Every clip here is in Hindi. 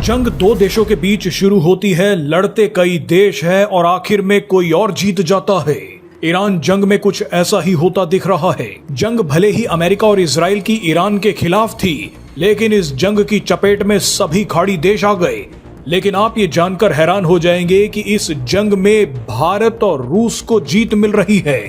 जंग दो देशों के बीच शुरू होती है, लड़ते कई देश हैं और आखिर में कोई और जीत जाता है। ईरान जंग में कुछ ऐसा ही होता दिख रहा है। जंग भले ही अमेरिका और इजराइल की ईरान के खिलाफ थी, लेकिन इस जंग की चपेट में सभी खाड़ी देश आ गए। लेकिन आप ये जानकर हैरान हो जाएंगे कि इस जंग में भारत और रूस को जीत मिल रही है।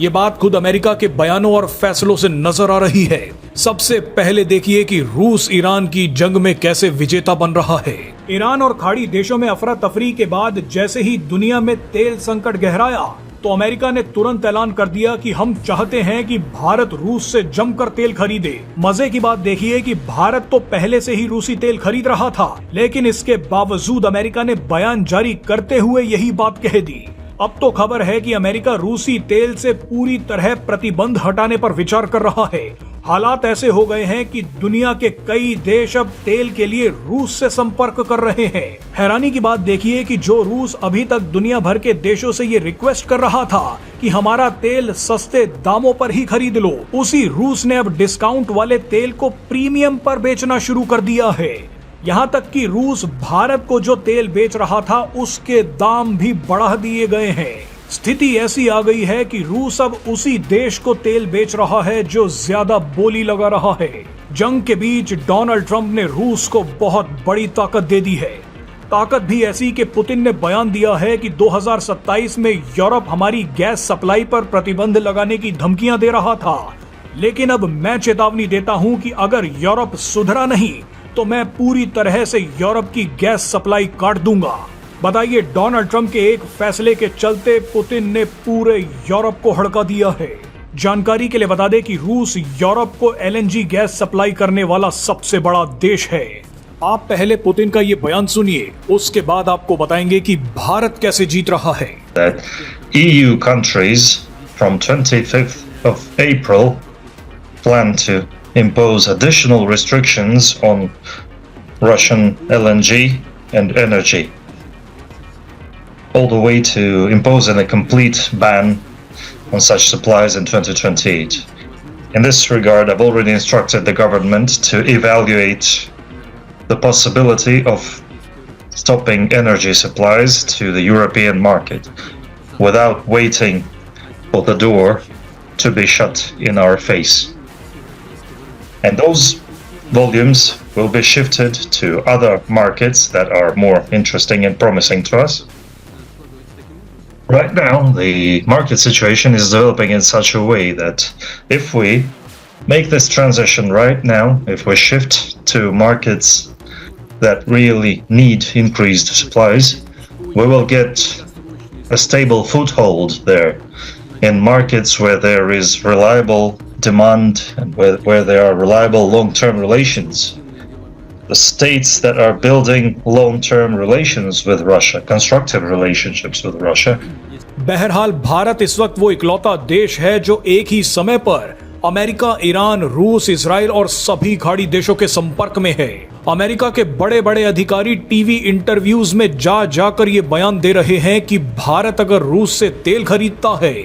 ये बात खुद अमेरिका के बयानों और फैसलों से नजर आ रही है। सबसे पहले देखिए कि रूस ईरान की जंग में कैसे विजेता बन रहा है। ईरान और खाड़ी देशों में अफरा तफरी के बाद जैसे ही दुनिया में तेल संकट गहराया, तो अमेरिका ने तुरंत ऐलान कर दिया कि हम चाहते हैं कि भारत रूस से जमकर तेल खरीदे। मजे की बात देखिए कि भारत तो पहले से ही रूसी तेल खरीद रहा था, लेकिन इसके बावजूद अमेरिका ने बयान जारी करते हुए यही बात कह दी। अब तो खबर है कि अमेरिका रूसी तेल से पूरी तरह प्रतिबंध हटाने पर विचार कर रहा है। हालात ऐसे हो गए हैं कि दुनिया के कई देश अब तेल के लिए रूस से संपर्क कर रहे हैं। हैरानी की बात देखिए कि जो रूस अभी तक दुनिया भर के देशों से ये रिक्वेस्ट कर रहा था कि हमारा तेल सस्ते दामों पर ही खरीद लो, उसी रूस ने अब डिस्काउंट वाले तेल को प्रीमियम पर बेचना शुरू कर दिया है। यहाँ तक कि रूस भारत को जो तेल बेच रहा था उसके दाम भी बढ़ा दिए गए हैं। स्थिति ऐसी आ गई है कि रूस अब उसी देश को तेल बेच रहा है जो ज्यादा बोली लगा रहा है। जंग के बीच डोनाल्ड ट्रंप ने रूस को बहुत बड़ी ताकत दे दी है। ताकत भी ऐसी कि पुतिन ने बयान दिया है कि 2027 में यूरोप हमारी गैस सप्लाई पर प्रतिबंध लगाने की धमकियां दे रहा था, लेकिन अब मैं चेतावनी देता हूं कि अगर यूरोप सुधरा नहीं तो मैं पूरी तरह से यूरोप की गैस सप्लाई काट दूंगा। बताइए, डोनाल्ड ट्रंप के एक फैसले के चलते पुतिन ने पूरे यूरोप को हड़का दिया है। जानकारी के लिए बता दें कि रूस यूरोप को एलएनजी गैस सप्लाई करने वाला सबसे बड़ा देश है। आप पहले पुतिन का ये बयान सुनिए, उसके बाद आपको बताएंगे कि भारत कैसे जीत रहा है। EU countries from 25th of April plan to impose additional restrictions on Russian LNG and energy, all the way to imposing a complete ban on such supplies in 2028. In this regard, I've already instructed the government to evaluate the possibility of stopping energy supplies to the European market without waiting for the door to be shut in our face. And those volumes will be shifted to other markets that are more interesting and promising to us. Right now, the market situation is developing in such a way that if we make this transition right now, if we shift to markets that really need increased supplies, we will get a stable foothold there in markets where there is reliable demand and where there are reliable long-term relations. The states that are building long-term relations with Russia, constructive relationships with Russia. बहरहाल भारत इस वक्त वो इकलौता देश है जो एक ही समय पर अमेरिका, ईरान, रूस, इजराइल और सभी खाड़ी देशों के संपर्क में है। अमेरिका के बड़े बड़े अधिकारी टीवी इंटरव्यूज में जाकर ये बयान दे रहे हैं कि भारत अगर रूस से तेल खरीदता है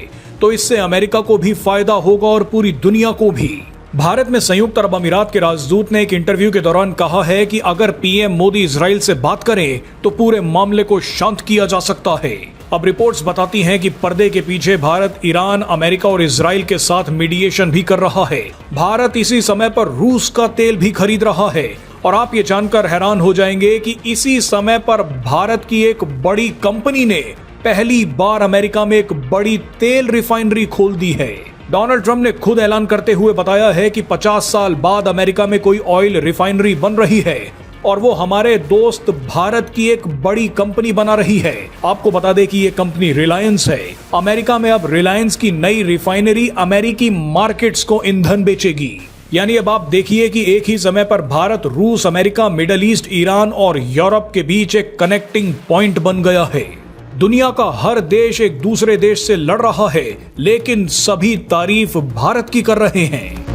तो इससे अमेरिका को भी फायदा होगा और पूरी दुनिया को भी। भारत में संयुक्त अरब अमीरात के राजदूत ने एक इंटरव्यू के दौरान कहा है कि अगर पीएम मोदी इजराइल से बात करें तो पूरे मामले को शांत किया जा सकता है। अब रिपोर्ट्स बताती हैं कि पर्दे के पीछे भारत ईरान, अमेरिका और इजराइल के साथ मीडिएशन भी कर रहा है। भारत इसी समय पर रूस का तेल भी खरीद रहा है और आप ये जानकर हैरान हो जाएंगे कि इसी समय पर भारत की एक बड़ी कंपनी ने पहली बार अमेरिका में एक बड़ी तेल रिफाइनरी खोल दी है। डोनाल्ड ट्रंप ने खुद ऐलान करते हुए बताया है कि 50 साल बाद अमेरिका में कोई ऑयल रिफाइनरी बन रही है और वो हमारे दोस्त भारत की एक बड़ी कंपनी बना रही है। आपको बता दें कि ये कंपनी रिलायंस है। अमेरिका में अब रिलायंस की नई रिफाइनरी अमेरिकी मार्केट्स को ईंधन बेचेगी। यानी अब आप देखिए कि एक ही समय पर भारत, रूस, अमेरिका, मिडल ईस्ट, ईरान और यूरोप के बीच एक कनेक्टिंग पॉइंट बन गया है। दुनिया का हर देश एक दूसरे देश से लड़ रहा है, लेकिन सभी तारीफ भारत की कर रहे हैं।